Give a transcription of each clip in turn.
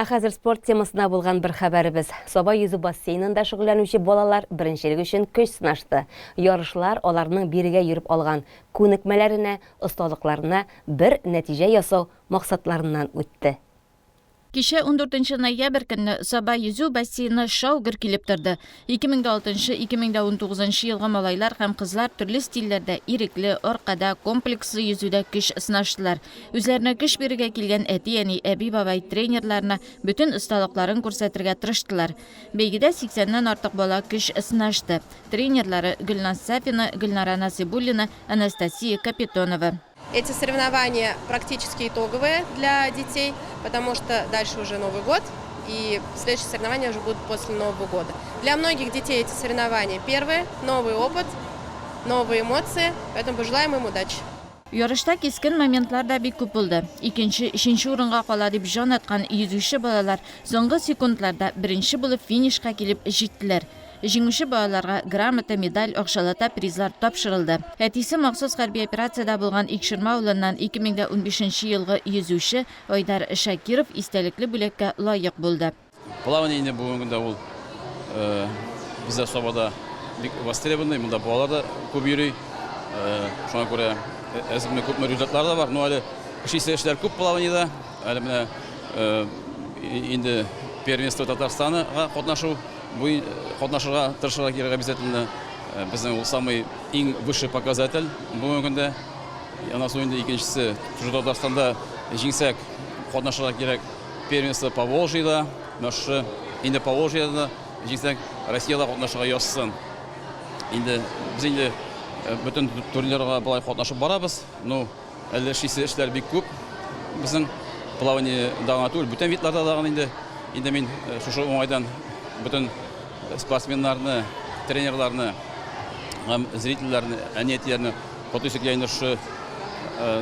Хәзер спорт темасына булган бер хәбәребез. Саба йөзү бассейнында шөгыльләнүче балалар беренчелек өчен көч сынашты. Ярышлар аларның бирегә йөреп алган күнекмәләренә, осталыкларына бер нәтиҗә ясау максатларыннан үтте. Кичә 14 ноябрь көнне Саба йөзү бассейны шау-гөр килеп торды. 2006-2019 елгы малайлар һәм кызлар төрле стильләрдә ирекле, аркада, комплекслы yüzүдә көч сынаштылар. Үзләренә көч бирергә килгән әти-әни, әби-бабай тренерларына бөтен осталыкларын күрсәтергә тырыштылар. Бәйгедә 80-нән артык бала көч сынашты. Тренерлары Гөлназ Сафина, Гөлнара Насибуллина, Анастасия Капитонова. Эти соревнования практически итоговые для детей, потому что дальше уже Новый год, и следующие соревнования уже будут после Нового года. Для многих детей эти соревнования первые, новый опыт, новые эмоции, поэтому пожелаем им удачи. Ярышта кискен моментлар да бик күп булды. Икенче, өченче урынга кала дип җан аткан йөзүче балалар соңгы секундларда беренче булып финишка килеп җиттеләр. Җиңүче балаларга грамота, медаль, акчалата призлар тапшырылды. Әтисе махсус хәрби операциядә булган Икшерма авылыннан 2015 елгы йөзүче Айдар Шакиров истәлекле бүләккә лаек булды. Плавание инде бүгенгә ул бездә Сабада бик востребованный, монда балалар да күп йөри. Шуңа күрә әзме күп результатлар да бар. Но әле кеше эшләр күп плаваниедә. Әле менә инде первенство Татарстанга катнашу бу катнашырга тырышырга кирәк обязательно. Безнең ул самый иң высший показатель бүгенгә. Янә соң инде икенчесе Татарстанда җиңсәк катнашырга кирәк первенство Поволжьеда. Нашы инде Поволжьеда җиңсәк Россиядә катнашырга язсын. Инде без инде бөтен турнирларга булай катнашып барабыз. Ну, әле эшләр бик күп. Безнең плавание дагы түгел, бүтән видларда дагы инде мин шушы уңайдан bütün спортсменнарны, тренерларны, зрительләрне, әниятеләрне котысык яйнышы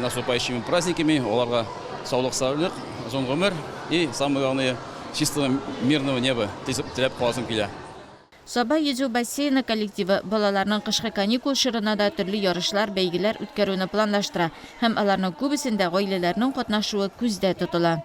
наступающими праздниками, оларга саулык, саулык, озын гомер и самое главное чистого мирного неба теләп каласым килә. Саба йөзү бассейны коллективы балаларның кышкы каникул чорына да төрле ярышлар, бәйгеләр үткәрүне планлаштыра һәм аларның күбесендә гаиләләрнең катнашуы күздә тотыла.